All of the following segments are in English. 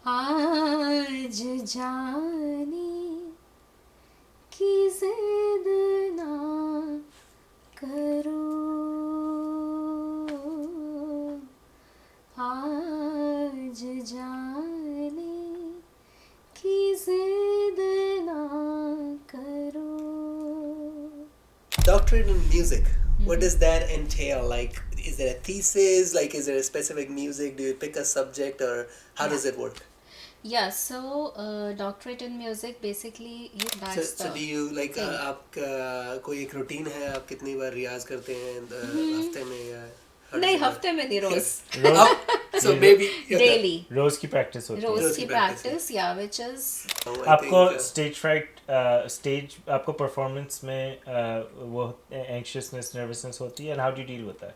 आज जाने की जिद ना करो, आज जाने की जिद ना करो. Doctorate in music. What does that entail? Like, is there a thesis? Like, is there a specific music? Do you pick a subject, or how does it work? Yeah, so doctorate in music basically that's So do you like thing. आपका कोई एक routine है? आप कितनी बार रियाज करते हैं हफ्ते में या how does नहीं it work? हफ्ते में नहीं रोज रोज So maybe डेली रोज की प्रैक्टिस होती है. रोज रोज की की practice, प्रैक्टिस या which is आपको स्टेज फ्राइट आपको परफॉर्मेंस में वो एंग्शियसनेस नर्वसनेस होती है, and how do you deal with that?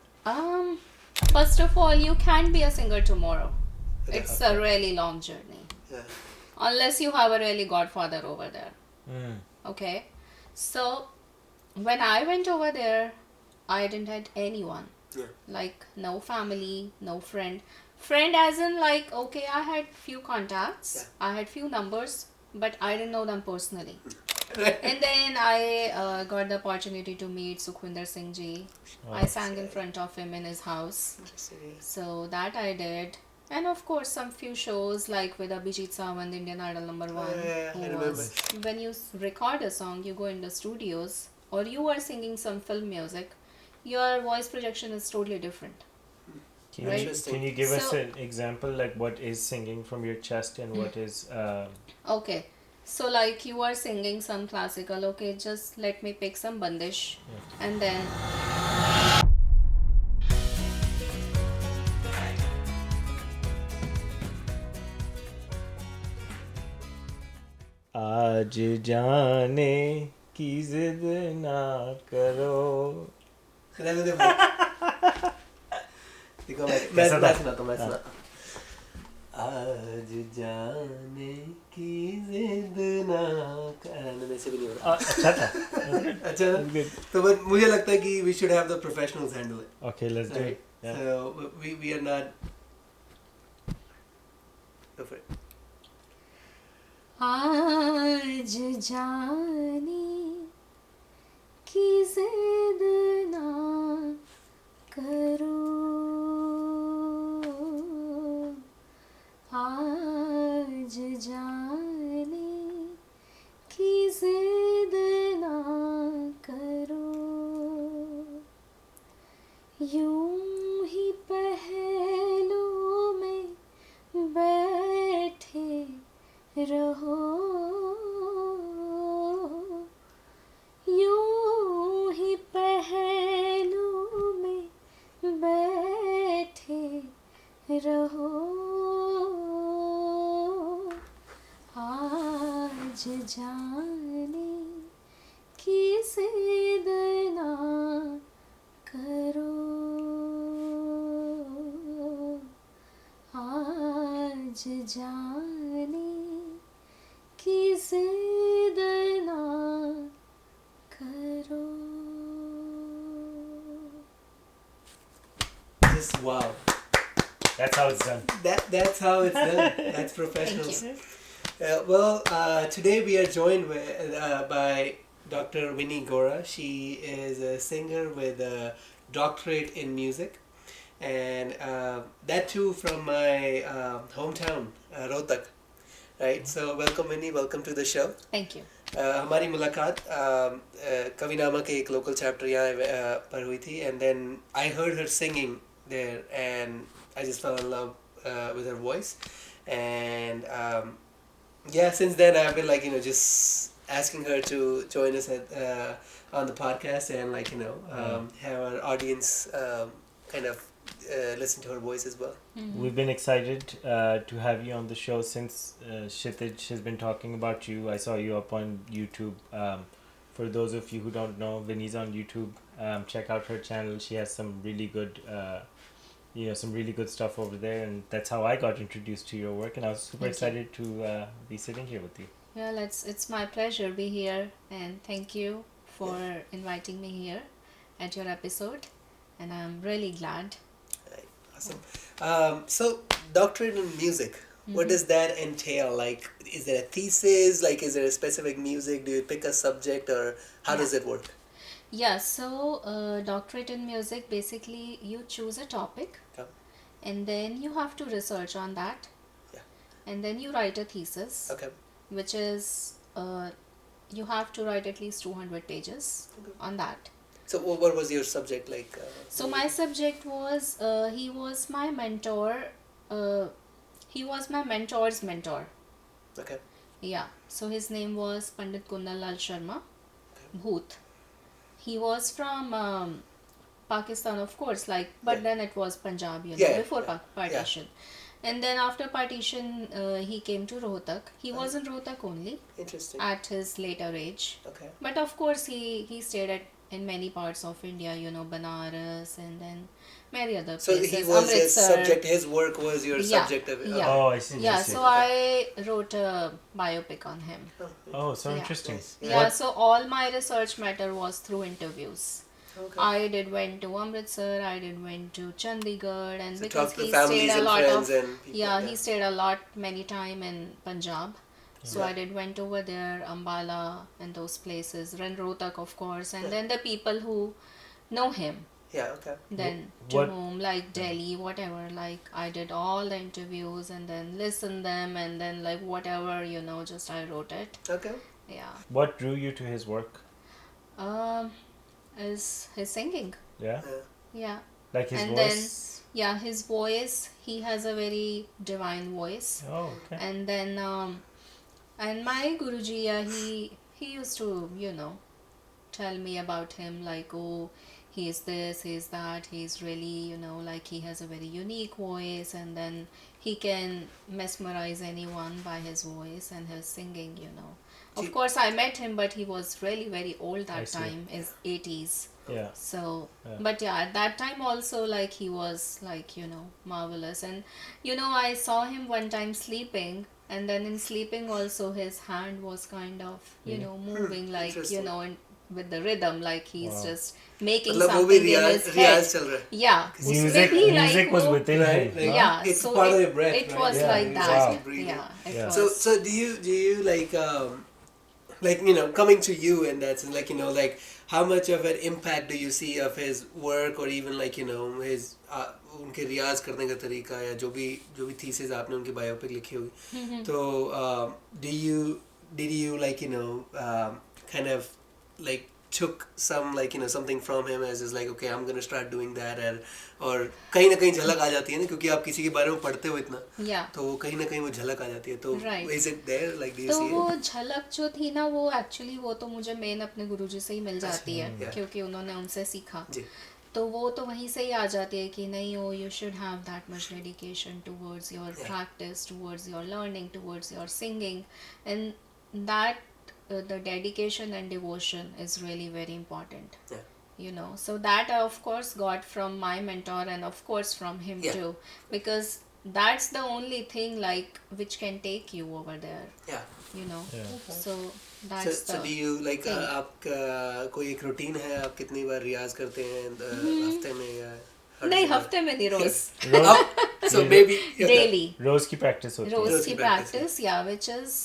first of all you can't be a singer tomorrow. It's a Okay. really long journey Yeah. unless you have a really godfather over there. Okay, so when I went over there I didn't had anyone, Yeah. like no family, no friend as in like okay I had few contacts, Yeah. I had few numbers but I didn't know them personally. And then I got the opportunity to meet Sukhwinder Singh ji. I sang in front of him in his house, so that I did. And of course some few shows like with Abhijit Sawant, Indian Idol #1, yeah, who I remember. was when you record a song you go in the studios or you are singing some film music, your voice projection is totally different. Right. Interesting. Can you give us So- an example, like what is singing from your chest and what is Okay, so like you are singing some classical, okay, just let me pick some Bandish, and then आज जाने की जिद ना करो. देखो मैं कैसा था? सुनाता हूँ, मैं सुनाता हूँ. आज जाने की जिद ना कर से भी नहीं हो रहा. अच्छा था. अच्छा ना? तो but मुझे लगता है कि we should have the professionals handle it. Okay, let's do Right? it. Yeah. So we are not. Go for it. आज जाने की जिद ना करो, आज जाने की जिद ना करो, यूं ही पहलू में बैठे रहो, यूं ही पहलू में बैठे रहो, आज जाने की जिद ना करो, आज जाने की जिद ना करो. Just wow. That's how it's done. That's how it's done. That's professional. Well, today we are joined by Dr. Vini Gora. She is a singer with a doctorate in music, and that too from my hometown, Rohtak. Right. So welcome Vini. Welcome to the show. Thank you. हमारी मुलाकात कविनामा के एक local chapter यहाँ पर हुई थी, and then I heard her singing there and I just fell in love with her voice, and yeah, since then I've been like just asking her to join us at on the podcast and like have our audience kind of listen to her voice as well. We've been excited to have you on the show since Kshitij has been talking about you. I saw you up on YouTube. For those of you who don't know, Vinny's on YouTube. Check out her channel. She has some really good, some really good stuff over there, and that's how I got introduced to your work. And I was super excited to be sitting here with you. Well, it's my pleasure to be here, and thank you for inviting me here at your episode, and I'm really glad. Awesome. So, doctorate in music. What does that entail? Like, is there a thesis? Like, is there a specific music? Do you pick a subject, or how does it work? Yeah, so doctorate in music, basically you choose a topic Okay. and then you have to research on that. Yeah. And then you write a thesis, Okay. which is you have to write at least 200 pages on that. So, what was your subject like? So my subject was he was my mentor. He was my mentor's mentor. Okay. Yeah. So his name was Pandit Kundal Sharma Huth. He was from Pakistan, of course, like, but then it was Punjab, before partition. And then after partition, he came to Rohtak. He was in Rohtak only. Interesting. At his later age. Okay. But of course, he stayed in many parts of India, Banaras and then many other places. So he was his subject, his work was your subject of it. Yeah. Oh, I see. Yeah, so I wrote a biopic on him. Oh, so interesting. Nice. Yeah, so all my research matter was through interviews. Okay. I went to Amritsar, went to Chandigarh, and So because talk to he families stayed a and lot friends of and people, he stayed many time in Punjab. So I went over there, Ambala and those places, and Rohtak of course, and then the people who know him. Yeah, okay. Then What- to whom, like Delhi, whatever, like I did all the interviews and then listened them and then like whatever, just I wrote it. Okay. Yeah. What drew you to his work? Is his singing. Yeah, Yeah. like his and voice. then his voice, he has a very divine voice. Oh, okay. And then and my Guruji, he used to tell me about him, like, oh, he is this, he is that, he's really like he has a very unique voice, and then he can mesmerize anyone by his voice and his singing. Of course I met him, but he was really very old I that see. time, is 80s. Yeah. So Yeah. but at that time also, like, he was like marvelous. And I saw him one time sleeping, and then in sleeping also his hand was kind of moving, like Interesting. and with the rhythm, like he's Wow. just making मतलब वो भी something in his Riyaz head. चल रहा है. Yeah, Music, उसमें भी, music was वो- within Right, him. like- yeah, It's so part of it, your breath, it right? was Yeah, like it's that. like breathing. Yeah, it Yeah. was. So do you like coming to you in that sense, like like how much of an impact do you see of his work, or even like his उनके रियाज करने का तरीका, या जो भी thesis आपने उनकी biopic लिखी होगी, तो did you like kind of like took some like something from him as is like, okay, I'm gonna start doing that, और कहीं ना कहीं झलक आ जाती है ना, क्योंकि आप किसी के बारे में पढ़ते हो इतना, Yeah. तो वो कहीं ना कहीं वो झलक आ जाती है, तो Right. is it there, like do you तो see वो it? झलक जो थी ना, वो एक्चुअली वो तो मुझे मेन अपने गुरुजी से ही मिल जाती है, Yeah. क्योंकि उन्होंने उनसे सीखा. जी. तो वो तो वहीं से ही आ जाती है कि नहीं, हो you should have that much dedication towards your practice, towards your learning, towards your singing, and that the dedication and devotion is really very important. Yeah. So that I of course got from my mentor, and of course from him too, because that's the only thing like which can take you over there. Yeah. Yeah. So that's So do you like thing. आपका कोई एक routine है, आप कितनी बार रियाज करते हैं हफ्ते में, या नहीं, हफ्ते में नहीं, रोज. so maybe Daily. रोज की practice होती है. Rose Rose ki ki practice, practice, which is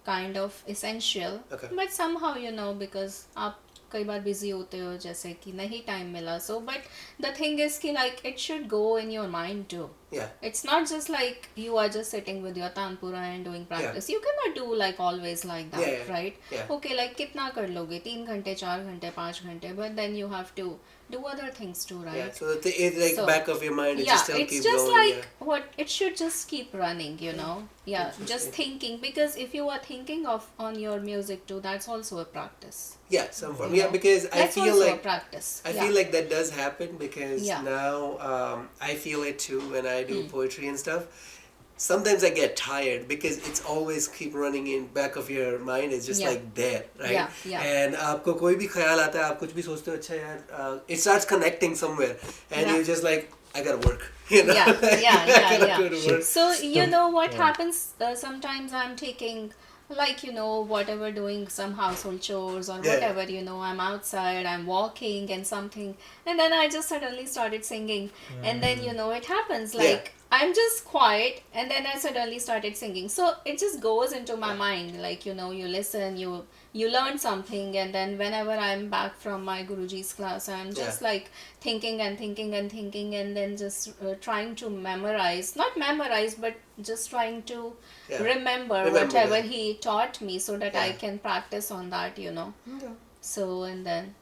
kind of essential. Okay. But somehow because आप कई बार busy होते हो, जैसे कि नहीं time मिला, so but the thing is कि like it should go in your mind too. Yeah. It's not just like you are just sitting with your tanpura and doing practice. You cannot do like always like that, Yeah. right? Yeah. Okay, like कितना कर लोगे, 3 घंटे 4 घंटे 5 घंटे, but then you have to do other things too, right? Yeah. So it's like So, back of your mind, it yeah, just still it's keep just going. like what it should just keep running, yeah, just thinking, because if you are thinking on your music too, that's also a practice. Yeah, some form. Yeah, because I That's feel also like a practice. I feel like that does happen, because Yeah. now I feel it too when I do poetry and stuff. Sometimes I get tired because it's always keep running in back of your mind. It's just Yeah. like there, right? Yeah, yeah. And आपको कोई भी ख्याल आता है, आप कुछ भी सोचते हो, अच्छा यार, it starts connecting somewhere, and Yeah. you're just like, I gotta work, you know? Yeah. I gotta go to work. So what happens, sometimes I'm taking like whatever, doing some household chores or Yeah. whatever, I'm outside, I'm walking and something, and then I just suddenly started singing, and then it happens, like I'm just quiet, and then I suddenly started singing. So it just goes into my mind, like, you listen, you learn something, and then whenever I'm back from my Guruji's class, I'm just like thinking and thinking and thinking, and then just trying to memorize, not memorize, but just trying to remember whatever he taught me, so that I can practice on that. So, and then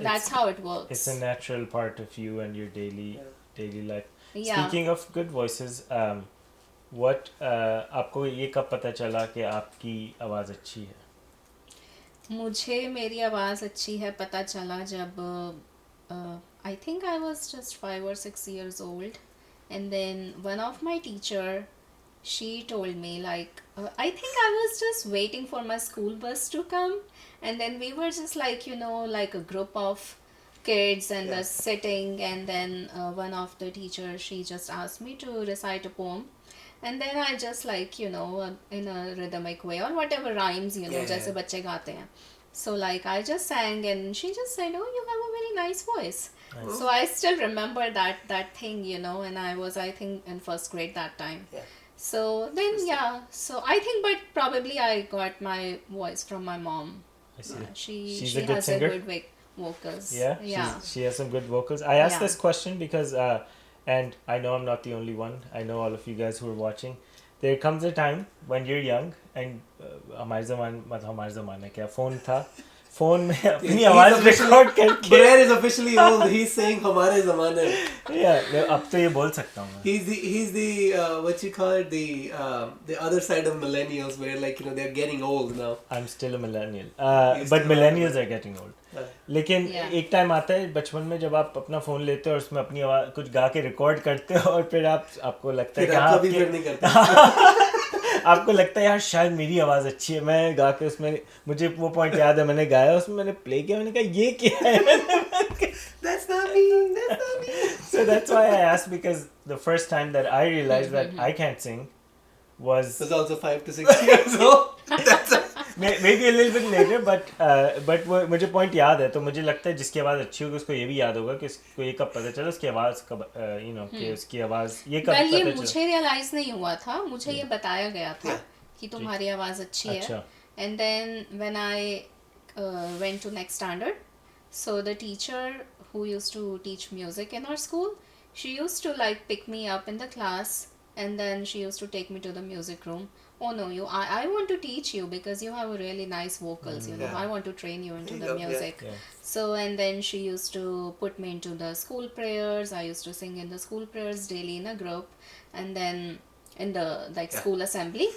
that's how it works. It's a natural part of you and your daily life. Yeah. Speaking of good voices, what आपको ये कब पता चला कि आपकी आवाज़ अच्छी है? मुझे मेरी आवाज़ अच्छी है पता चला जब I think I was just 5 or 6 years old, and then one of my teacher, she told me, like, I think I was just waiting for my school bus to come, and then we were just like, like a group of kids and sitting, and then one of the teachers, she just asked me to recite a poem, and then I just, like, in a rhythmic way, or whatever rhymes, जैसे बच्चे गाते हैं. So, like, I just sang, and she just said, oh, you have a very nice voice. Nice. So I still remember that thing, and I was, I think, in first grade that time. So then so I think, but probably I got my voice from my mom. I see. She a good has singer? a good vocals. Yeah. She has some good vocals. I asked this question because and I know I'm not the only one. I know all of you guys who are watching. There comes a time when you're young and हमारे ज़माने क्या phone था, phone में अपनी आवाज़ record करके. Blair is officially old. He's saying हमारे ज़माने. Yeah, अब तो ये बोल सकता हूँ. He's the what you call it, the other side of millennials, where, like, they're getting old now. I'm still a millennial, but millennials are getting old. लेकिन एक टाइम आता है बचपन में जब आप अपना फ़ोन लेते हो और उसमें अपनी आवाज़ कुछ गा के रिकॉर्ड करते हो और फिर आपको लगता है कि हाँ नहीं करते. आपको लगता है यार शायद मेरी आवाज़ अच्छी है. मैं गा के उसमें, मुझे वो पॉइंट याद है, मैंने गाया, उसमें मैंने प्ले किया, मैंने कहा ये क्या है. That's not me. So that's why I asked, because the first time that I realized that I can't sing was also 5 to 6 years old. maybe a little bit later, but वो मुझे point याद है. तो मुझे लगता है जिसकी आवाज़ अच्छी होगी उसको ये भी याद होगा कि उसको ये कब पता चला उसकी आवाज़ कब कि उसकी आवाज़ ये कब पता ये चला. मुझे रियलाइज नहीं हुआ था, मुझे ये बताया गया था कि तुम्हारी आवाज़ अच्छी है. And then when I went to next standard, so the teacher who used to teach music in our school, she used to, like, pick me up in the class, and then she used to take me to the music room. Oh no, I want to teach you because you have a really nice vocals, I want to train you into the music. So, and then she used to put me into the school prayers. I used to sing in the school prayers daily in a group, and then in the, like, school assembly,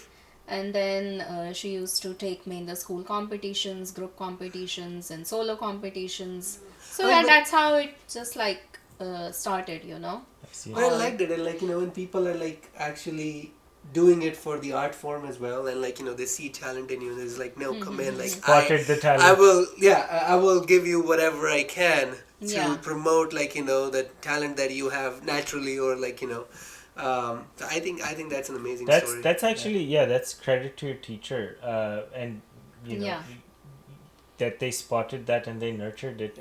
and then she used to take me in the school competitions, group competitions, and solo competitions. So that's how it just, like, started, But I liked it, and, like, when people are, like, actually doing it for the art form as well, and, like, they see talent in you, and it's like, no, come in, like, spotted the talent. I will give you whatever I can to promote, like, the talent that you have naturally, or, like, I think that's an amazing story. That's actually that's credit to your teacher, and that they spotted that and they nurtured it.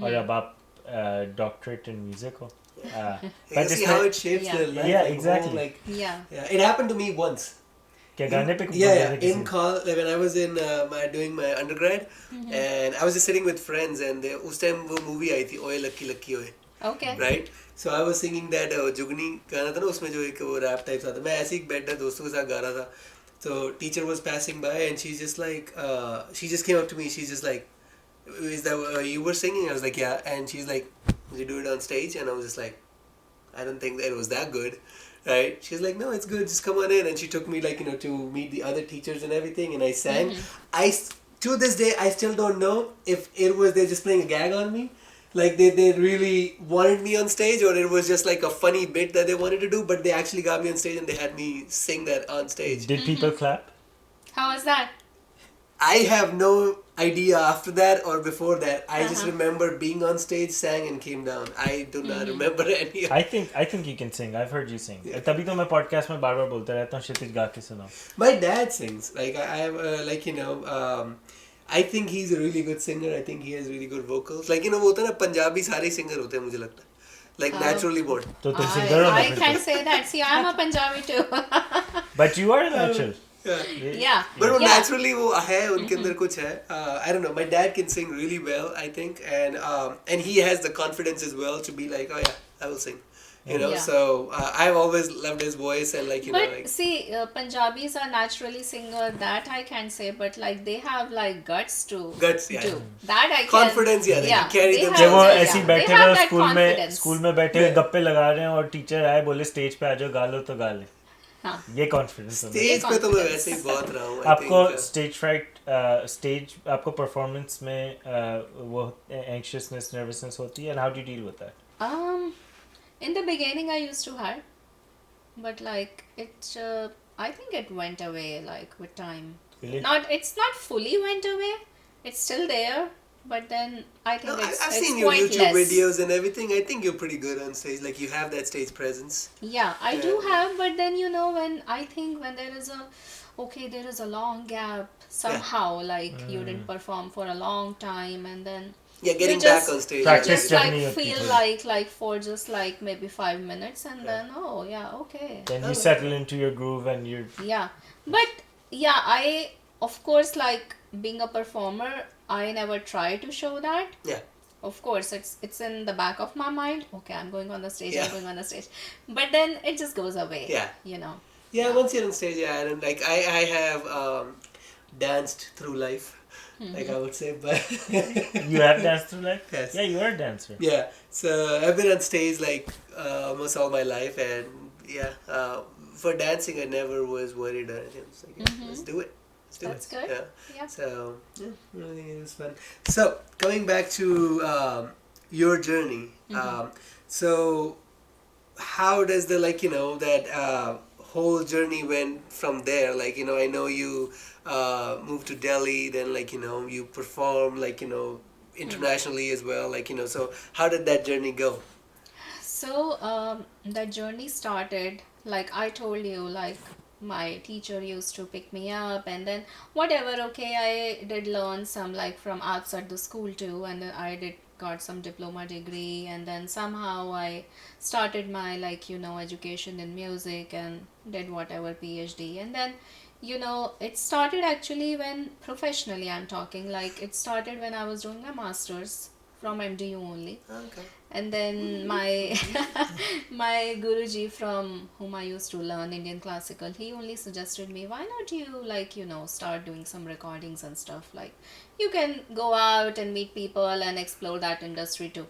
और अब आप doctorate in music हो. But see how it shapes their life. Yeah, exactly. Whole, like, it happened to me once. क्या गाने पे in college, when I was in doing my undergrad, and I was just sitting with friends, and उस time वो movie आई थी, ओए लक्की लक्की ओए. Okay. Right? So I was singing that जुगनी गाना था ना, उसमें जो एक वो rap type था, मैं ऐसे ही बैठा दोस्तों के साथ गा रहा था. So teacher was passing by, and she's just like, she just came up to me, she's just like, is that you were singing? I was like, yeah. And she's like, did you do it on stage? And I was just like, I don't think that it was that good, right? She's like, no, it's good, just come on in. And she took me, like, to meet the other teachers and everything, and I sang. To this day, I still don't know if it was they're just playing a gag on me, like they really wanted me on stage, or it was just like a funny bit that they wanted to do, but they actually got me on stage and they had me sing that on stage. Did people clap? How was that? I have no idea after that or before that. I just remember being on stage, sang, and came down. I do not remember any. I think you can sing. I've heard you sing. तभी तो मैं podcast में बार-बार बोलता रहता हूँ क्षितिज गा के सुनाओ. My dad sings. Like I have like I think he's a really good singer. I think he has really good vocals. Like वो होता है ना पंजाबी सारे singer होते हैं मुझे लगता है. like naturally born. तो तुम singer हो ना I फिर can't तो. say that. See, I'm a Punjabi too. But you are natural. Yeah. But वो Yeah. naturally वो है उनके अंदर कुछ है. I don't know. My dad can sing really well, I think, and he has the confidence as well to be like, oh yeah, I will sing. You know, Yeah. so I've always loved his voice and like you know But like see, Punjabis are naturally singer. That I can't say, but like they have like guts to Guts, yeah. do that. I can. Confidence, yeah, they can carry they themselves. जब वो have- ऐसे ही yeah, बैठे they have हुए that school में confidence. बैठे हुए गप्पे लगा रहे हैं और टीचर आए बोले स्टेज पे आ जाओ गा लो तो गा ले. हाँ. ये कॉन्फिडेंस होना है. स्टेज पे तो मैं confidence. वैसे ही बहुत रहा हूँ. I आपको think, स्टेज फ्राइट आपको परफॉर्मेंस में वो एंग्शियसनेस नर्वसनेस होती है, and how do you deal with that? In the beginning, I used to have, but like I think it went away like with time. Really? It's not fully went away. It's still there, but then I think no, it's I've it's seen your quite YouTube less. videos and everything. I think you're pretty good on stage. Like you have that stage presence. Yeah, I do Yeah. have, but then when there is a long gap somehow, like you didn't perform for a long time, and then Yeah, getting you back just- on stage. you Practice just like करनी होती feel है. like for just like maybe 5 minutes, and then okay. Then you settle into your groove and you're Yeah, but yeah, I of course like being a performer, I never try to show that. Yeah. Of course, it's in the back of my mind. Okay, I'm going on the stage. Yeah. I'm going on the stage, but then it just goes away. Yeah. You know. Yeah, once you're on stage, yeah, I don't like. I have danced through life, like I would say, but you have danced through life. Yes. Yeah, you are a dancer. yeah. So I've been on stage like almost all my life, and yeah, for dancing, I never was worried or anything. I was like, yeah, let's do it. Let's do That's it. good. Yeah. Yeah. So yeah, really it was fun. So coming back to your journey, so how does the that whole journey went from there? Like I know you moved to Delhi, then you perform internationally as well. So how did that journey go? So that journey started like I told you, like my teacher used to pick me up, and then whatever. Okay, I did learn some like from outside the school too, and then I did got some diploma degree, and then somehow I started my education in music and did whatever PhD, and then it started actually when professionally I'm talking, like it started when I was doing my masters from MDU only. Okay. And then my my Guruji, from whom I used to learn Indian classical, he only suggested me, why not you start doing some recordings and stuff, like you can go out and meet people and explore that industry too.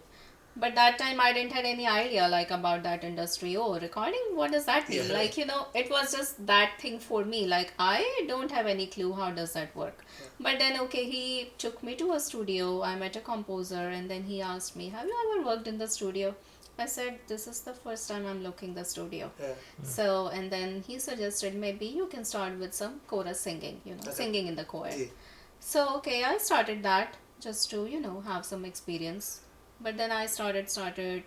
But that time I didn't have any idea like about that industry. Oh, recording, what does that mean? Yeah. Like it was just that thing for me, like I don't have any clue how does that work. But then okay, he took me to a studio. I met a composer, and then he asked me, have you ever worked in the studio? I said, this is the first time I'm looking the studio. Yeah. So, and then he suggested maybe you can start with some chorus singing, Okay. singing in the choir. Yeah. So okay, I started that just to have some experience. But then I started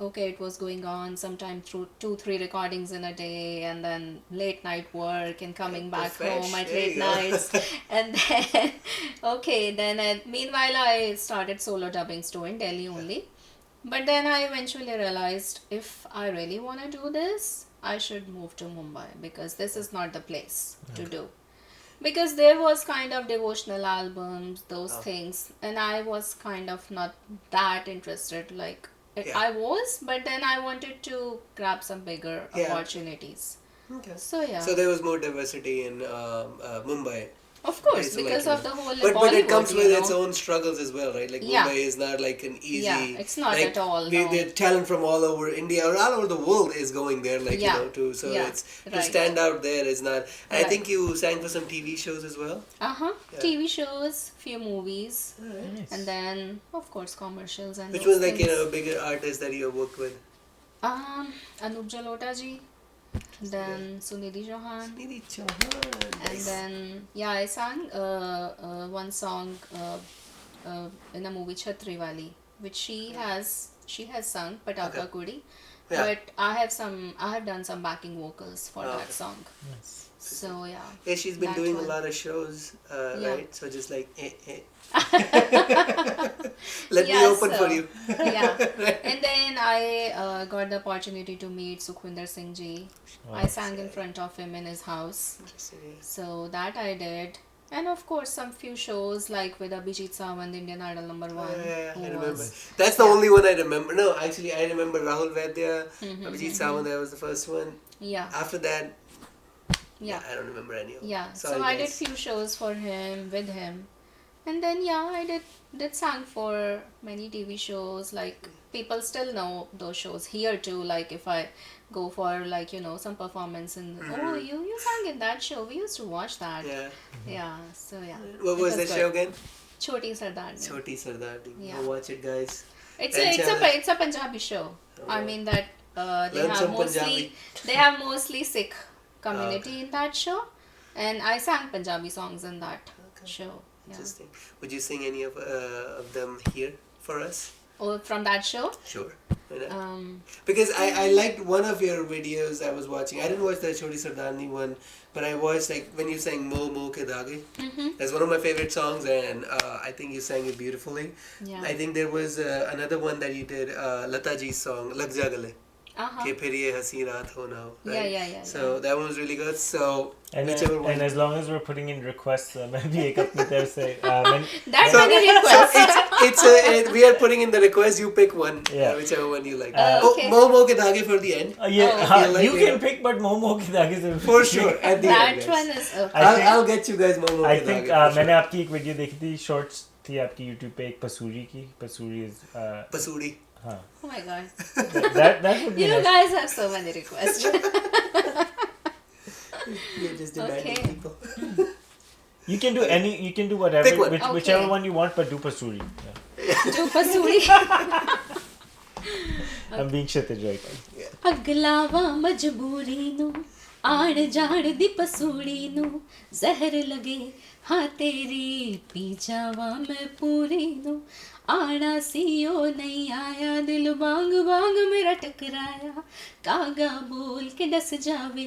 okay, it was going on sometime through 2-3 recordings in a day, and then late night work and coming back home at There you late go. nights. And then okay, then meanwhile I started solo dubbings too in Delhi only. But then I eventually realized if I really want to do this, I should move to Mumbai, because this is not the place to do. Because there was kind of devotional albums, those things, and I was kind of not that interested. Like Yeah. I was, but then I wanted to grab some bigger Yeah. opportunities. Okay. So yeah, So there was more diversity in Mumbai. of course, So, because like, of the whole But it Bollywood, comes with its know. own struggles as well, right? Like Yeah. Mumbai is not like an easy. Yeah, it's not like, at all, The, no. the talent from all over India or all over the world is going there, like Yeah. so Yeah, it's to right. stand out there is not. I Right. think you sang for some TV shows as well. Uh-huh. Yeah. TV shows, few movies, Nice. and then of course commercials and Which those was like things. a bigger artist that you have worked with? Anup Jalota ji, then Sunidhi Chauhan, Nidhi Chauhan. and Nice. then yeah, I sang one song in a movie Chhatri Wali, which she has sung Pataka Okay. Kudi, Yeah. but I have done some backing vocals for Oh, that okay. song. Nice. So yeah. Yeah, she's been that doing one. a lot of shows, Yeah. right? So just like, let me Yeah, open for so- you. Yeah. And then I got the opportunity to meet Sukhwinder Singh Ji. I sang in front of him in his house. So that I did. And of course, some few shows like with Abhijit Sawant, Indian Idol #1. Yeah, who I remember. was- That's the Yeah. only one I remember. No, actually, I remember Rahul Vaidya, Mhm, Abhijit mhm. Sawant. That was the first one. Yeah. After that, Yeah. I don't remember any of them. Yeah. Sorry, So I did guys. few shows for him, with him. And then yeah, I did sang for many TV shows. Like people still know those shows here too. Like if I go for like some performance and oh you sang in that show. We used to watch that. Yeah. Yeah. So yeah. What it was the good. show again? Choti Sardar. Choti Sardar. Yeah. Go watch it, guys. It's a Punjabi show. I mean that they Learn have some mostly Sikh community in that show, and I sang Punjabi songs in that show. Yeah. Interesting. Would you sing any of them here for us? Oh, from that show. Sure. Why not? Because Because I liked one of your videos I was watching. I didn't watch the Choti Sardarni one, but I watched like when you sang Mo Mo Ke Dage. That's one of my favorite songs, and I think you sang it beautifully. Yeah. I think there was another one that you did, Lata Ji's song, Lag Ja Gale. Uh-huh. Ke phir ye hasi raat ho na ho. Right? Yeah. So that one was really good. So And, whichever one. and as long as we're putting in requests, maybe ek apni taraf se, when, That's So- a good request. We are putting in the request. You pick one, Yeah. whichever one you like. Okay. Mo Mo Ke Dage for the end. yeah, Oh, okay. you Like, can pick, but Momo ki dage se For sure. At the end, That guys. one is okay. I think- I'll get you guys Mo Mo I Ke think Dage. for मैंने sure. आपकी एक video देखी थी shorts थी आपकी YouTube पे एक पसूरी की पसूरी is Pasudi. हाँ Oh my god. that would be You nice. guys have so many requests. You're just demanding Okay. people. You can do whatever Pick one. whichever Okay. one you want, but do pasuri. Yeah. Do pasuri. I'm being Kshitij right now. ਅਗਲਾਵਾ ਮਜਬੂਰੀ ਨੂੰ ਆਣ ਜਾਣ ਦੀ ਪਸੂੜੀ ਨੂੰ ਜ਼ਹਿਰ ਲਗੇ ਹਾਂ ਤੇਰੀ ਪੀ ਜਾਵਾਂ ਮੈਂ ਪੂਰੀ ਨੂੰ ਆਣਾ ਸੀ ਉਹ ਨਹੀਂ ਆਇਆ ਦਿਲ ਵਾਂਗ ਵਾਂਗ ਮੇਰਾ ਟਕਰਾਇਆ ਕਾਗਾ ਬੋਲ ਕੇ ਦੱਸ ਜਾਵੇ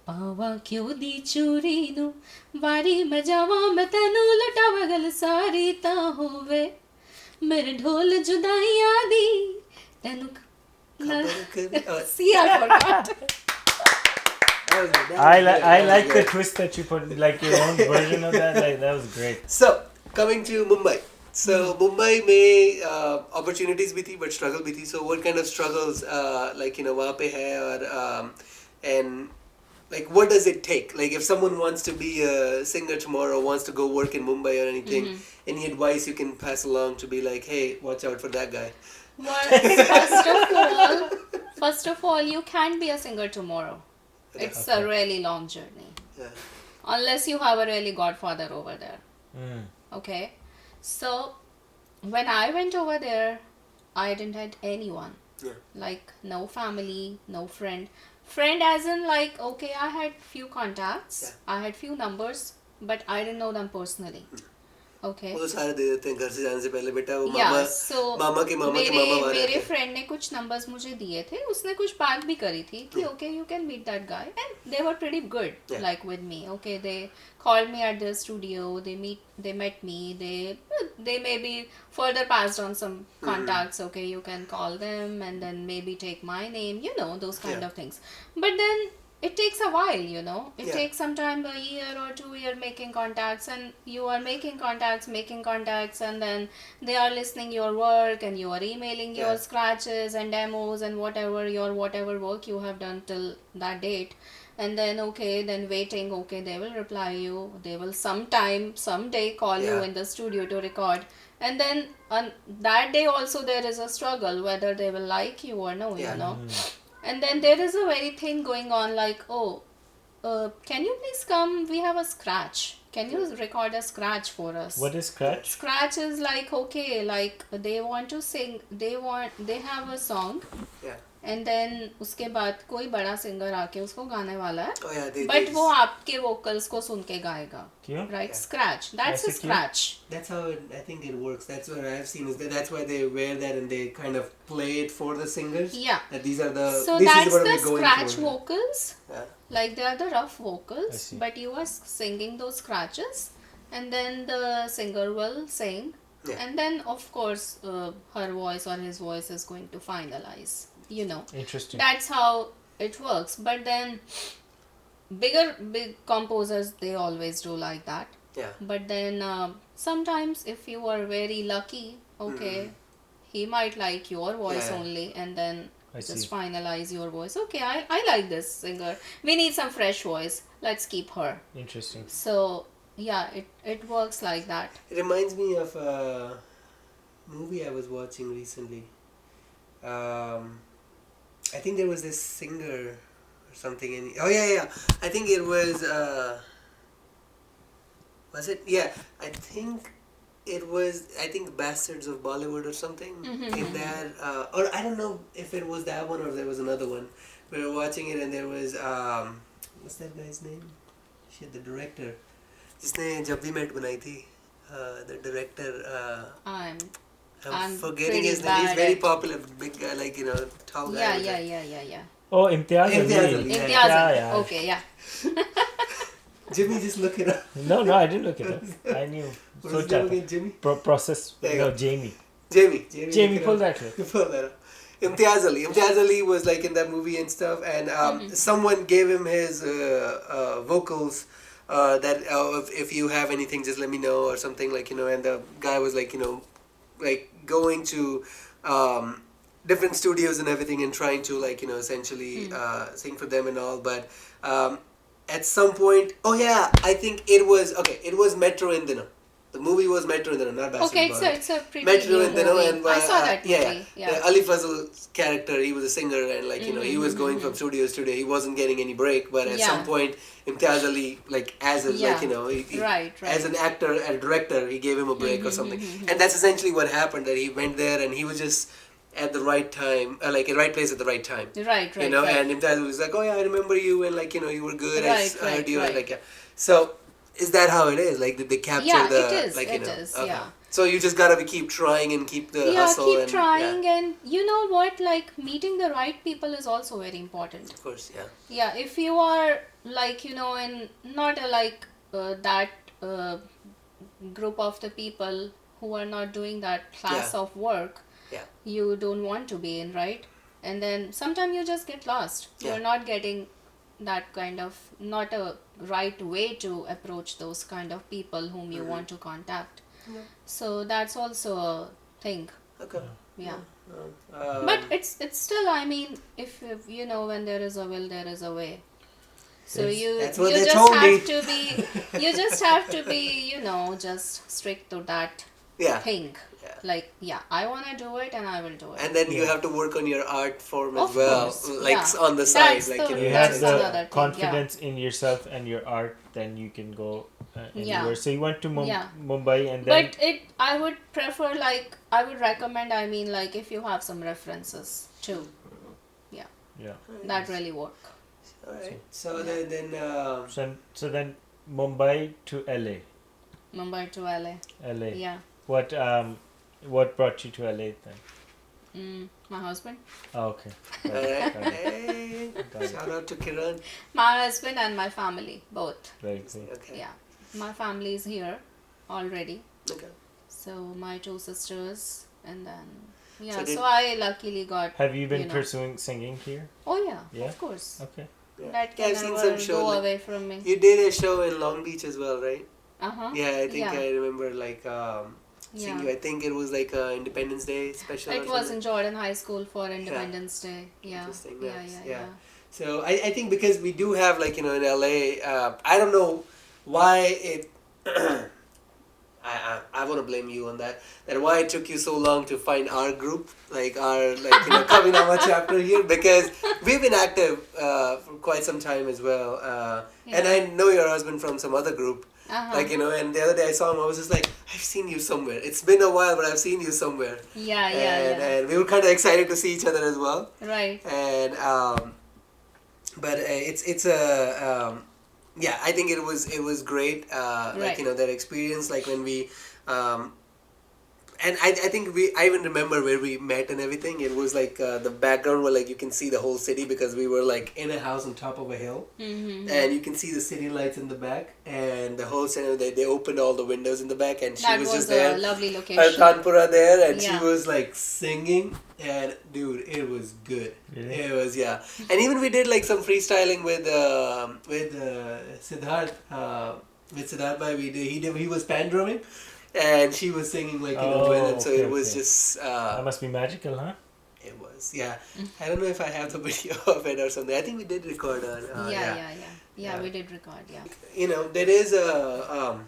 ਪਾਵਾਂ ਕਿਉਂ ਦੀ ਚੂਰੀ ਨੂੰ ਵਾਰੀ ਮਜਾਵਾਂ ਮੈਂ ਤੈਨੂੰ ਲਟਾਵਾਂ ਗੱਲ ਸਾਰੀ ਤਾਂ ਹੋਵੇ ਮੇਰੇ ਢੋਲ ਜੁਦਾਈਆਂ ਦੀ ਤੈਨੂੰ See, I forgot. I like the twist that you put, like your own version of that. Like that was great. So, coming to Mumbai. So, Mumbai में opportunities भी थी, but struggle भी थी. So, what kind of struggles, वहाँ पे है और and like what does it take? Like if someone wants to be a singer tomorrow, wants to go work in Mumbai or anything, any advice you can pass along to be like, hey, watch out for that guy. Well, first of all, you can't be a singer tomorrow. It's a really long journey. Yeah. Unless you have a really godfather over there. Mm. Okay? So, when I went over there, I didn't have anyone. Yeah. Like, no family, no friend. Friend as in like, okay, I had few contacts. Yeah. I had few numbers, but I didn't know them personally. Okay? वो तो सारे दे देते हैं घर से जाने से पहले बेटा वो Yeah, मामा so मामा के मामा के मामा वाले मेरे थे। फ्रेंड ने कुछ नंबर्स मुझे दिए थे उसने कुछ बात भी करी थी कि okay you can meet that guy and they were pretty good Yeah. Like with me okay they called me at their studio they met me they maybe further passed on some contacts okay you can call them and then maybe take my name you know those kind Yeah. of things but then it takes a while you know it Yeah. takes some time a year or 2 year making contacts and you are making contacts and then they are listening your work and you are emailing your Yeah. scratches and demos and whatever work you have done till that date and then okay then waiting okay they will reply you they will someday call you Yeah. in the studio to record and then on that day also there is a struggle whether they will like you or no Yeah. you know and then there is a very thing going on like can you please come we have a scratch can you record a scratch for us What is scratch? scratch is like okay like they want to sing they have a song Yeah. And then उसके बाद कोई बड़ा singer आके उसको गाने वाला है Oh yeah, but वो आपके वोकल्स को सुन के गाएगा क्यों? Right Yeah. Scratch that's a ऐसे क्यों? Scratch That's how I think it works. That's what I've seen. Is that's why they wear that and they kind of play it for the singers. Yeah. That these are the. So this that's is what the we're going scratch for. vocals. Yeah. Like they are the rough I vocals, see. but you are singing those scratches, and then the singer will sing, Yeah. and then of course her voice or his voice is going to finalize. You know, Interesting. that's how it works. But then big composers they always do like that. Yeah. But then sometimes if you are very lucky, okay, he might like your voice Yeah. only, and then I just see. finalize your voice. Okay, I like this singer. We need some fresh voice. Let's keep her. Interesting. So yeah, it works like that. It reminds me of a movie I was watching recently. I think there was this singer or something in. Oh yeah. I think it was. Was it? Yeah, I think it was. I think Bastards of Bollywood or something. In that, or I don't know if it was that one or there was another one. We were watching it and there was what's that guy's name? Shit, the director. जिसने जब भी met बनाई थी. The director. I'm I'm forgetting pretty his name. He's bad very at- popular, big guy, like tall guy. Yeah. Oh, Imtiaz Imtiaz Ali. Ali. Yeah. Imtiaz Ali. Yeah. Okay, yeah. Jimmy, just look it up. No, I didn't look it up. I knew. What So is his name chat. again? Jimmy. Process. There you No, go. Jamie. Jamie, Jamie, look it pull up. that way. Pull that up. Imtiaz Ali. Imtiaz Ali was like in that movie and stuff, and someone gave him his vocals. That if you have anything, just let me know or something and the guy was like like going to different studios and everything and trying to essentially sing for them and all, but at some point, I think it was Metro Indino. The movie was Metro Indino, not Bastard Okay, Ball. it's a pretty Metro new Indino movie. and I saw that movie. Yeah. Ali Fazl's character, he was a singer and he was going from studio to studio. He wasn't getting any break, but at some point Imtiaz Ali, as a Right. as an actor and director, he gave him a break or something. And that's essentially what happened, that he went there and he was just at the right time, at the right place at the right time. Right. And Imtiaz Ali was like, oh yeah, I remember you and you were good. I heard you. Right. And So is that how it is? Did they capture the? it is. It is. Okay. Yeah. So you just gotta keep trying and keep the hustle. Keep and, trying, and you know what? Meeting the right people is also very important. Of course, yeah. Yeah, if you are in not a that group of the people who are not doing that class of work, you don't want to be in, right? And then sometimes you just get lost. Yeah. You're not getting that kind of, not a right way to approach those kind of people whom you want to contact. Yeah. So that's also a thing. Okay. Yeah. But it's still, I mean, if when there is a will, there is a way. So That's you what they just told me. have to be just strict to that thing. Yeah. I want to do it and I will do it. And then you have to work on your art form as Of well, course, on the side, That's You the- have that's the another thing, confidence in yourself and your art, then you can go anywhere. So you went to Mumbai and then. But I would prefer, I would recommend, I mean, if you have some references too. Yeah. That really work. Alright. So then So then Mumbai to LA. Mumbai to LA. LA. Yeah. What brought you to LA then? My husband. Oh, okay. alright. Got it. Hey, Got it. shout out to Kiran. My husband and my family, both. Very cool. Okay. Yeah. My family is here already. Okay. So my two sisters, and then So did- so I luckily got. Have you been know. pursuing singing here? Oh yeah, Yeah? of course. Okay. Yeah. That Yeah, can I've seen never some shows. go away from me. You did a show in Long Beach as well, right? Yeah, I think Yeah. I remember seeing you. I think it was like a Independence Day special. It or was something. in Jordan High School for Independence Day. Yeah. Interesting, Yeah, nice, yeah, yeah. So I think because we do have in LA, I don't know why it I want to blame you on that. That why it took you so long to find our group, like our Kavinaama chapter here, because we've been active for quite some time as well. And I know your husband from some other group, and the other day I saw him. I was just like, I've seen you somewhere. It's been a while, but I've seen you somewhere. And we were kind of excited to see each other as well. Right. And but it's a. Yeah, I think it was great. That experience, like when we, and I think I even remember where we met and everything. It was like the background where like you can see the whole city because we were like in a house on top of a hill, and you can see the city lights in the back and the whole center. They opened all the windows in the back, and she was just there. That was a lovely location. Tanpura there, and she was like singing, and dude, it was good. Really? It was and even we did like some freestyling with Siddharth. With Siddharth Bhai, he was pan drumming. And she was singing with him, so it was just... that must be magical, huh? It was, yeah. I don't know if I have the video of it or something. I think we did record on... Yeah, we did record, yeah. There is a...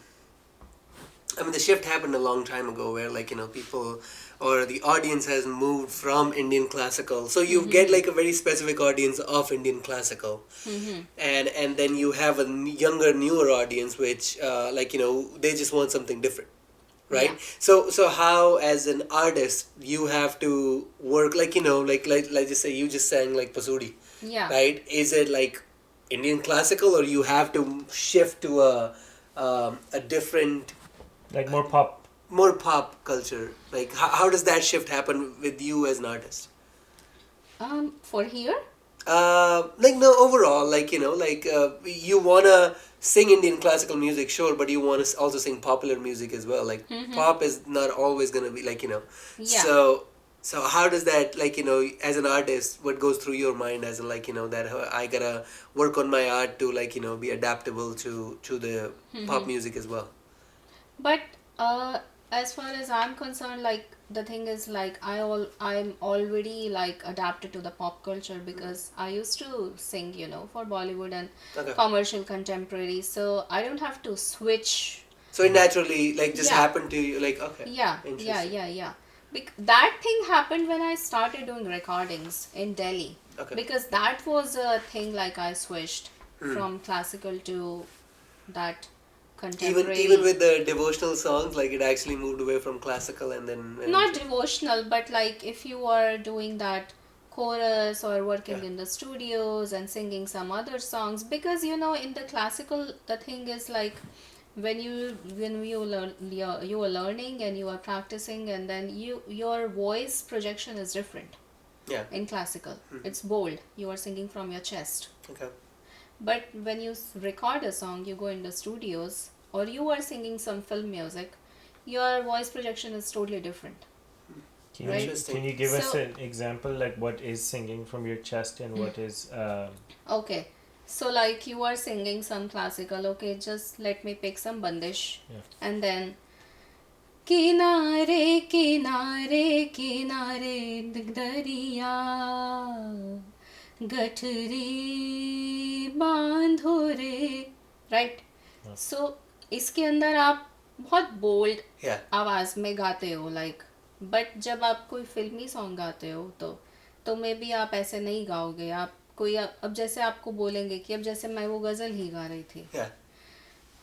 the shift happened a long time ago where, people or the audience has moved from Indian classical. So you get, like, a very specific audience of Indian classical. And then you have a younger, newer audience, which, they just want something different. Right. Yeah. So how as an artist you have to work like just say you just sang like Pasudi. Yeah. Right. Is it like Indian classical or you have to shift to a different like more pop culture? Like how does that shift happen with you as an artist? For here. Overall, you wanna sing Indian classical music, sure, but you wanna also sing popular music as well. Like pop is not always gonna be Yeah. So how does that as an artist, what goes through your mind as that I gotta work on my art to be adaptable to the pop music as well. But as far as I'm concerned, the thing is I'm already adapted to the pop culture because I used to sing for Bollywood and commercial contemporary, so I don't have to switch. So it naturally happened to you Yeah. That thing happened when I started doing recordings in Delhi. Because that was a thing I switched from classical to that contemporary. Even with the devotional songs, it actually moved away from classical and then... Not devotional, but if you are doing that chorus or working in the studios and singing some other songs, because in the classical the thing is when you are learning and you are practicing, and then your voice projection is different. In classical it's bold, you are singing from your chest. But when you record a song, you go in the studios or you are singing some film music, your voice projection is totally different. Can you give us an example, what is singing from your chest and what is Okay, so you are singing some classical, okay, just let me pick some Bandish, and then Kinare kinare kinare dariya गठरी बांधो रे, right? So इसके अंदर आप बहुत bold आवाज में गाते हो बट जब आप कोई फिल्मी सॉन्ग गाते हो तो मे बी आप ऐसे नहीं गाओगे. आप कोई अब जैसे आपको बोलेंगे कि अब जैसे मैं वो गजल ही गा रही थी,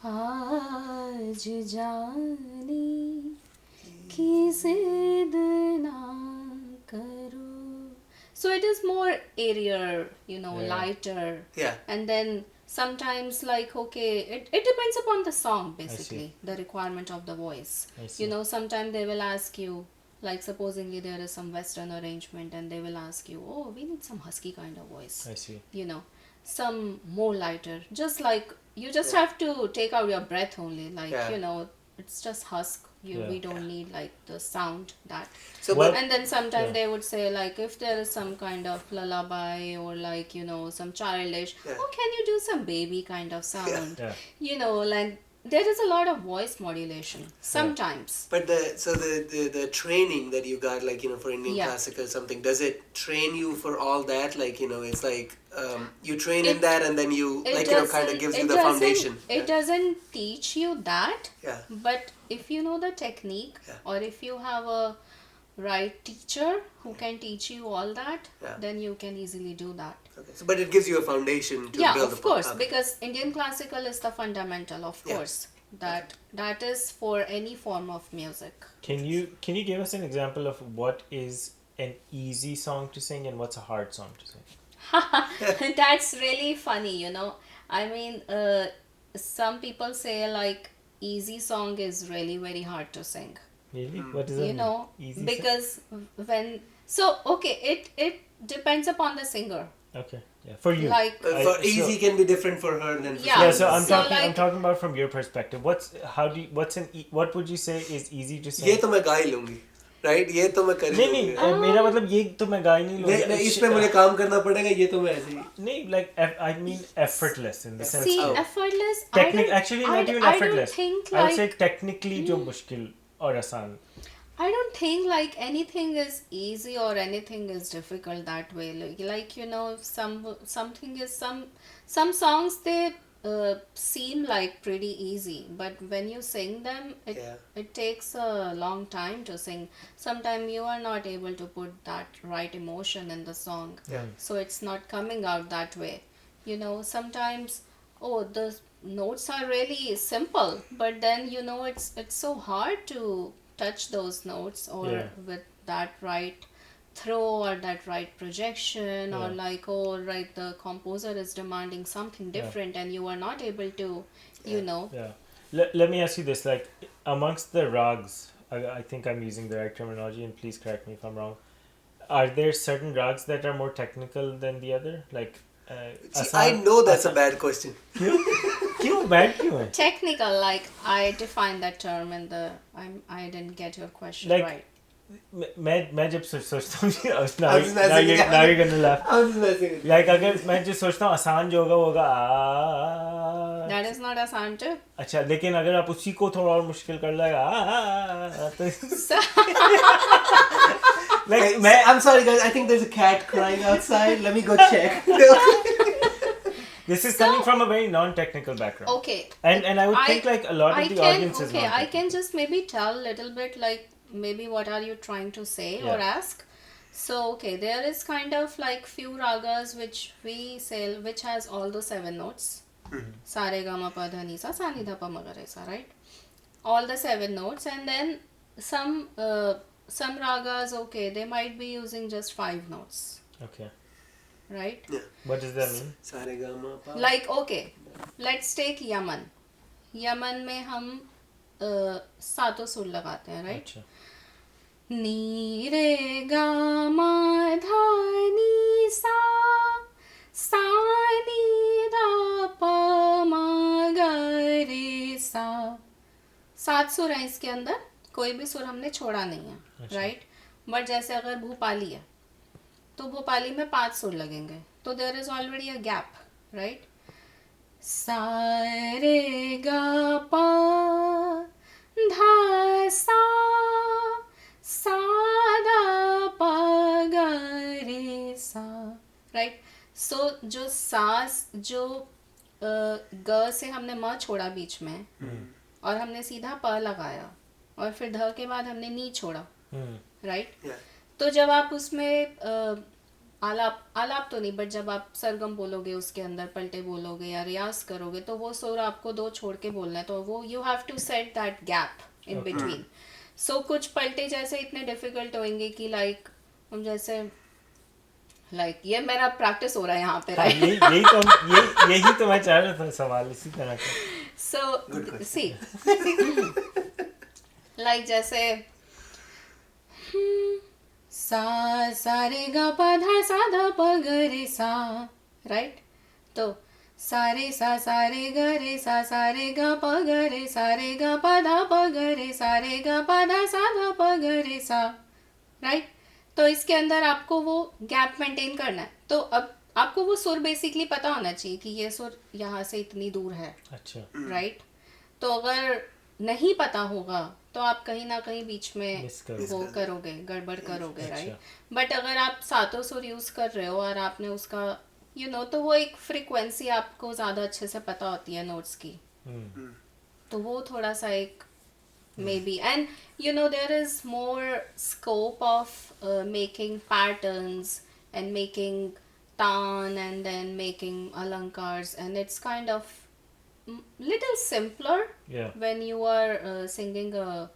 आज जानी की जिद ना करो. So it is more airier, lighter. And then sometimes it depends upon the song basically, the requirement of the voice. Sometimes they will ask you, supposingly there is some western arrangement and they will ask you, oh, we need some husky kind of voice. I see. Some more lighter. Just you just have to take out your breath only. It's just husk. We don't need the sound that. So and then sometimes they would say if there is some kind of lullaby or some childish, oh, can you do some baby kind of sound? there is a lot of voice modulation sometimes. But the training that you got, like, you know, for Indian Yeah. classical something, does it train you for all that? Like, you know, it's like you train in that, and then you, It like, you know, kind of doesn't- gives it you the doesn't- foundation. It doesn't teach you that, Yeah. but if you know the technique, Yeah. or if you have a right teacher who can teach you all that, Yeah. then you can easily do that. Okay. So, but it gives you a foundation to Yeah, build of upon. course, Okay. because Indian classical is the fundamental, of Yeah. course. That is for any form of music. Can you give us an example of what is an easy song to sing and what's a hard song to sing? That's really funny, you know. I mean, some people say like easy song is really very hard to sing. Really? What does that You mean? know, Easy because when okay, it depends upon the singer. song? Okay. Yeah. For you. Like For easy can be different for her than for Yeah. Yeah, so I'm So, talking. I'm like- talking about from your perspective. What would you say is easy to ये sing? तो मैं गा ही लूंगी, right? ये तो मैं कर ही नहीं लूंगी। मेरा मतलब ये तो मैं गा ही नहीं मैं लूंगा। इसमें मुझे काम करना पड़ेगा, ये तो मैं ऐसे ही। नहीं, like I mean effortless in the sense. see, Oh. effortless. Actually not even effortless. I don't think I would say like technically जो मुश्किल और आसान. I don't think like anything is easy or anything is difficult that way. Like you know, something is some songs they seem like pretty easy, but when you sing them, it takes a long time to sing. Sometimes you are not able to put that right emotion in the song, so it's not coming out that way. You know, sometimes the notes are really simple, but then you know it's so hard to touch those notes or with that right throw or that right projection or like right, the composer is demanding something different and you are not able to you know. Let me ask you this, like amongst the rags, I think I'm using the right terminology and please correct me if I'm wrong, are there certain rags that are more technical than the other, like See, I know that's a bad question. क्यों bad क्यों है? Technical, like I defined that term in the I didn't get your question Like, right. मैं जब सोचता हूँ now I'm just messing with you. you're gonna laugh. I'm just messing with you. Like अगर मैं जो सोचता हूँ आसान जो होगा वो होगा That is not asan too. अच्छा, लेकिन अगर आप उसी को थोड़ा और मुश्किल कर लेगा तो like I'm sorry guys, I think there's a cat crying outside. Let me go check. this is coming from a very non-technical background. Okay. And I would think like a lot of the audience is okay, I non-technical. can just maybe tell a little bit like maybe what are you trying to say or ask. So okay, there is kind of like few ragas which we say which has all the 7 notes. Sa re ga ma pa dha ni sa ni dha pa ma ga re sa, right? All the 7 notes, and then some ragas, okay, they might be using just 5 notes. Okay. Right? Yeah. What does that mean? Sa-re-ga-ma-pa. Like okay, let's take Yaman. Yaman में हम सातों सुर लगाते हैं, right? अच्छा. नी रे गा मा धा नी सा नी धा प मा गा रे सा. 7 सुर हैं इसके अंदर, कोई भी सुर हमने छोड़ा नहीं है, राइट? बट जैसे अगर भोपाली है तो भोपाली में 5 सुर लगेंगे, तो there is already a gap, right? सा रे गा पा धा सा दा पा गा रे सा, राइट? सो जो सास जो ग से हमने म छोड़ा बीच में और हमने सीधा प लगाया और फिर ध के बाद हमने नी छोड़ा, राइट? तो जब आप उसमें आलाप तो नहीं, बट जब आप सरगम बोलोगे उसके अंदर पलटे बोलोगे या रियाज करोगे तो वो सुर आपको 2 छोड़ के बोलना है, तो वो you have to set that gap in between. So कुछ पलटे जैसे इतने डिफिकल्ट होंगे कि लाइक हम जैसे ये मेरा प्रैक्टिस हो रहा है यहाँ पे, राइट? यही तो मैं चाह रहा था सवाल इसी तरह का. So see like जैसे सा रे गा पा धा सा धा प ग रे सा, राइट? तो सा रे ग रे सा रे गा प ग रे गा पा धा प ग रे गा पा धा सा धा प ग रे सा, राइट? तो इसके अंदर आपको वो गैप मेंटेन करना है. तो अब आपको वो सुर बेसिकली पता होना चाहिए कि ये सुर यहाँ से इतनी दूर है, अच्छा, राइट? तो अगर नहीं पता होगा तो आप कहीं ना कहीं बीच में Miss करोगे। वो करोगे, गड़बड़ करोगे, अच्छा। राइट? बट अगर आप सातों सुर यूज़ कर रहे हो और आपने उसका तो वो एक फ्रीक्वेंसी आपको ज़्यादा अच्छे से पता होती है नोट्स की, तो वो थोड़ा सा एक maybe. And there is more scope of making patterns and making tan and then making alankars, and it's kind of little simpler Yeah. when you are singing a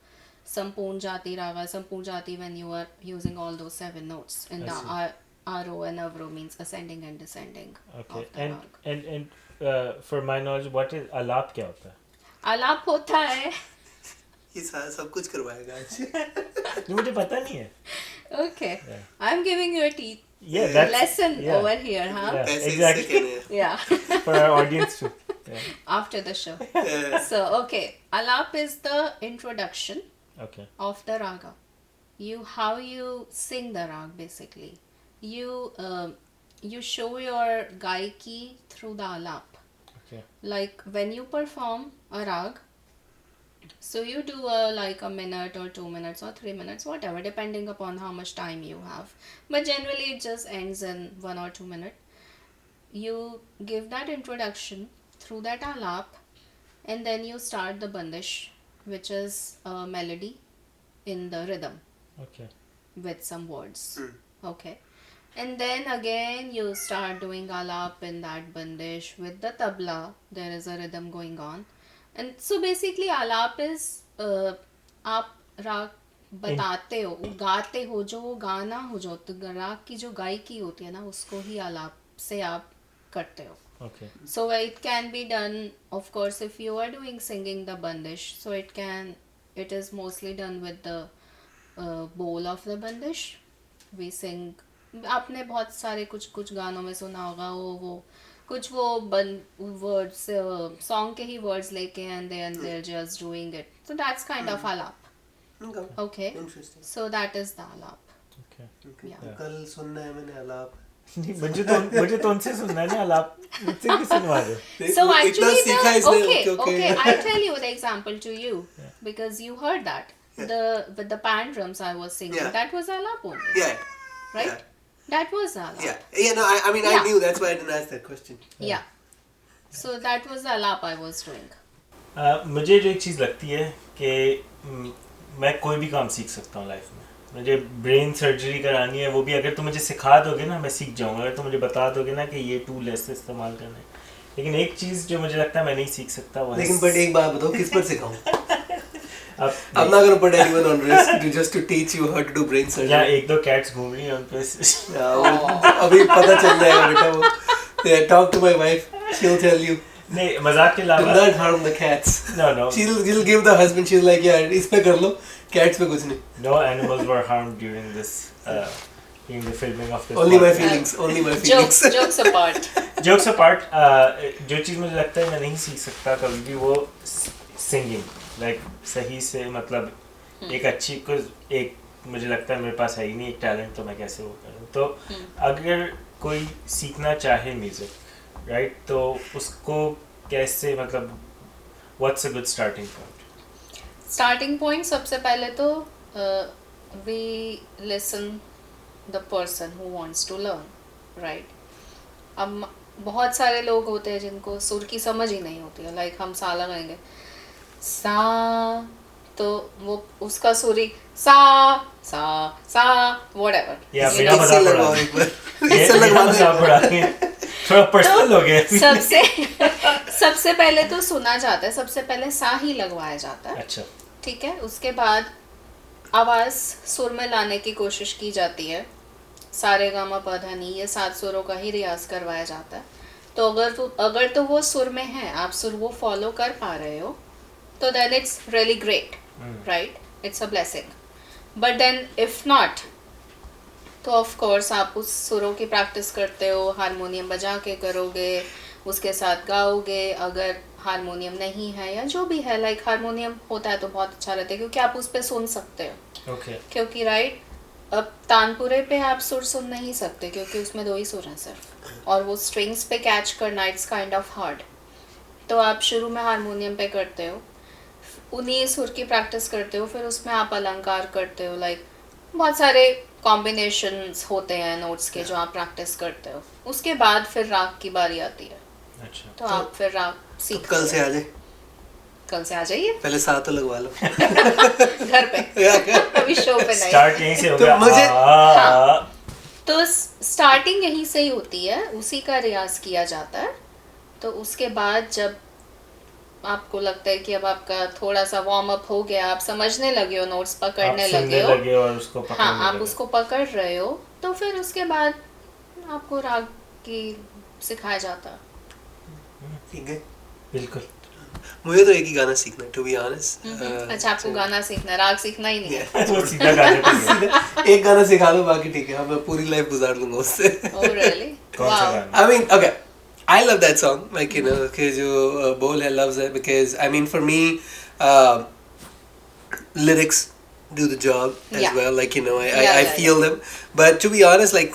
Sampurn Jati raga. Sampurn Jati, when you are using all those 7 notes in I the see. Aro and Avro, means ascending and descending Okay. of the rag. And for my knowledge, what is alap क्या होता है? Alap hota hai. ये सब कुछ करवाएगा आज. नहीं, मुझे पता नहीं है. Okay. Yeah. I'm giving you a Yeah, that's lesson yeah. over here, huh? Yeah, ऐसे इससे exactly. कहने हैं. Yeah. For our audience too. Yeah. After the show. So, okay. Alap is the introduction Okay. of the raga. How you sing the rag, basically. You show your gaiki through the alap. Okay. Like when you perform a rag, so you do like a minute or 2 minutes or 3 minutes, whatever, depending upon how much time you have. But generally it just ends in 1 or 2 minutes. You give that introduction through that alap, and then you start the bandish, which is a melody in the rhythm Okay. with some words. Okay. And then again you start doing alap in that bandish with the tabla. There is a rhythm going on. And so basically alap is आप राग बताते हो, गाते हो, जो गाना हो, जो राग की जो गायकी होती है ना, उसको ही आलाप से आप करते हो. Okay. So it can be done, of course, if you are doing singing the bandish, so it is mostly done with the bowl of the bandish. We sing, आपने बहुत सारे कुछ गानों में सुना होगा, वो कुछ वो words, song के ही words लेके, and then they're just doing it. So that's kind of alap. Okay. Interesting. So that is the alap. Okay. Yeah. कल सुनना है मैंने अलाप. नहीं, मुझे तो उनसे सुनना है ना अलाप. मुझसे क्यों सुनवा रहे? So actually, सीखा इसने. okay. I'll tell you the example to you, because you heard that with the pan drums I was singing. Yeah. That was alap only. Yeah. Right? Yeah. That was alap. Yeah. No, I mean, I Yeah. knew, that's why I didn't ask that question. Yeah. So that was the alap I was doing. मुझे जो एक चीज़ लगती है कि मैं कोई भी काम सीख सकता हूँ लाइफ में. मुझे ब्रेन सर्जरी करानी है, वो भी अगर तुम मुझे सिखा दोगे ना, मैं सीख जाऊँगा. अगर तुम मुझे बता दोगे ना कि ये टूल ऐसे इस्तेमाल करना है. लेकिन एक चीज़ जो मुझे लगता है मैं नहीं सीख सकता वो है. लेकिन बट एक बात बताओ, किस पर सिखाऊं? अब I'm not going to put anyone on risk just to teach you how to do brain surgery. यहाँ एक दो कैट्स घूम रही हैं उन पे. अभी पता चल जाएगा बेटा वो. Yeah, talk to my wife. She'll tell you. नहीं, मजाक के Do अलावा. not harm the cats. No. She'll give the husband. She's like, yeah, इस पे कर लो. Cats पे कुछ नहीं. No animals were harmed during this during the filming of this. Only my podcast. feelings. Only my feelings. Jokes apart. Jokes apart, जो चीज़ मुझे लगता है मैं नहीं सीख सकता कभी भी, वो सिंगिंग. लाइक सही से, मतलब एक अच्छी कुछ एक मुझे लगता है मेरे पास है ही नहीं एक टैलेंट, तो मैं कैसे वो करूँ. तो अगर कोई सीखना चाहे म्यूजिक, राइट, तो उसको कैसे, मतलब what's a good starting point? Starting point, सबसे पहले तो we listen the person who wants to learn, right? अब बहुत सारे लोग होते हैं जिनको सुर की समझ ही नहीं होती है. लाइक हम सा लगाएंगे, सा, तो वो उसका सुर ही सा सा सा whatever. या You बिना know? मजाक लगवाओ उड़ा. एक बार. ये इससे बिना लगवा मजाक दे. उड़ा के थोड़ा पर्सनल हो गया. सबसे पहले तो सुना जाता है, सबसे पहले सा ही लगवाया जाता है. अच्छा. ठीक है. उसके बाद आवाज़ सुर में लाने की कोशिश की जाती है. सारे गामा पधा नी, ये 7 सुरों का ही रियाज करवाया जाता है. तो अगर तो वो सुर में है, आप सुर वो फॉलो कर पा रहे हो, तो then it's really great, right? It's a blessing. But then if not, तो ऑफ कोर्स आप उस सुरों की प्रैक्टिस करते हो, हारमोनियम बजा के करोगे, उसके साथ गाओगे. अगर हारमोनियम नहीं है या जो भी है, लाइक हारमोनियम होता है तो बहुत अच्छा रहता है, क्योंकि आप उस पर सुन सकते हो. ओके. क्योंकि राइट, अब तानपुरे पे आप सुर सुन नहीं सकते, क्योंकि उसमें 2 ही सुर हैं सिर्फ, और वो स्ट्रिंग्स पे कैच करना इट्स काइंड ऑफ हार्ड. तो आप शुरू में हारमोनियम पे करते हो, उन्हीं सुर की प्रैक्टिस करते हो, फिर उसमें आप अलंकार करते हो, लाइक बहुत सारे कॉम्बिनेशंस होते हैं नोट्स के जो आप प्रैक्टिस करते हो, उसके बाद फिर राग की बारी आती है। अच्छा, तो आप फिर राग तो सीखते कल से हो। आ जाए, कल से आ जाइए पहले साथ तो लगवा लो। घर पे अभी शो पे नहीं। स्टार्ट यहीं से हो तो गया। मुझे- हाँ, तो स्टार्टिंग यहीं से ही होती है, उसी का रियाज किया जाता है। तो उसके बाद जब आपको लगता है कि अब आपका थोड़ा सा वार्म अप हो गया, आप समझने लगे हो, नोट्स आप पकड़ने सुनने लगे हो, लगे और उसको हाँ पकड़ने आप लगे। उसको पकड़ रहे हो, तो फिर उसके बाद आपको राग की सिखाया जाता है। ठीक है, बिल्कुल। मुझे तो एक ही गाना सीखना है, टू बी ऑनेस्ट। अच्छा, आपको गाना सीखना है, राग सीखना ही नहीं है। वो सीधा गाने पे गया। एक गाना सिखा दो, बाकी ठीक है, मैं पूरी लाइफ गुजार लूंगा उससे। Oh really? कौन सा Wow. गाना? I mean, okay, I love that song, like you know, कि जो बोल है loves है, because I mean for me, lyrics do the job as Yeah. well, like you know, I Yeah. feel them, but to be honest, like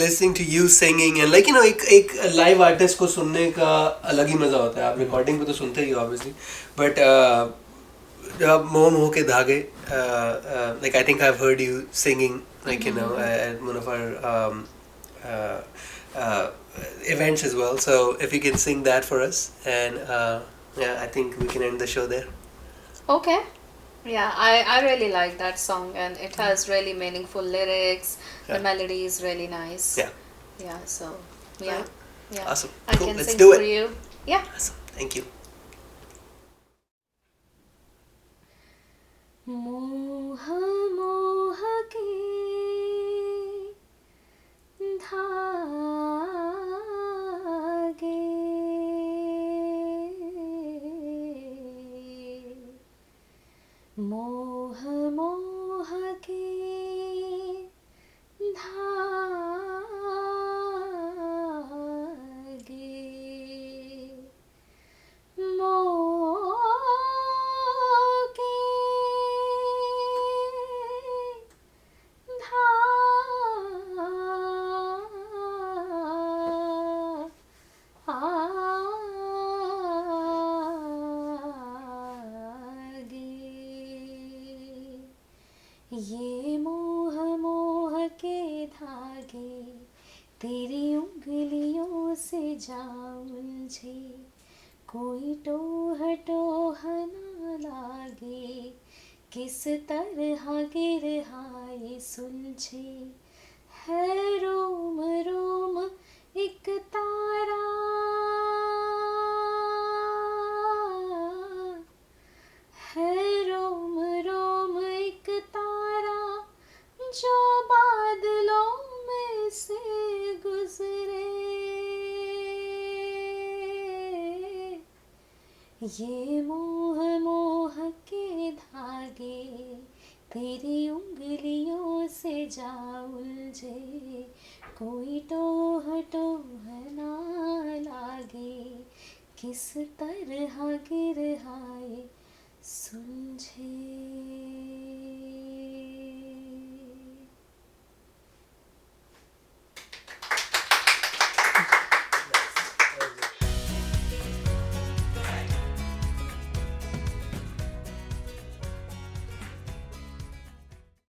listening to you singing and like you know, एक live artist को सुनने का अलग ही मजा होता है। आप recording पे तो सुनते ही हो obviously, but जब मोह मोह के धागे, like I think I've heard you singing, like you know, at one of our uh, uh, events as well. So if you can sing that for us, and yeah, I think we can end the show there. Okay. Yeah, I really like that song, and it has really meaningful lyrics. Yeah. The melody is really nice. Yeah. Yeah, so yeah. Alright. Yeah. Awesome. I Cool. can Let's sing do for it. you. Yeah. Awesome. Thank you. मोह मोह के धागे, मोह मोह के धागे, मोह के ये मोह मोह के धागे तेरी उंगलियों से जा उलझे, कोई टोह टोह ना लागे, किस तरह गिरहाए सुलझे, है रोम रोम एक तारा, है रोम रोम एक तारा, जो बादलों में से गुजरे, ये मोह मोह के धागे तेरी उंगलियों से जा उलझे, कोई टोह टोह ना लागे, किस तरह गिरहाए सुलझे।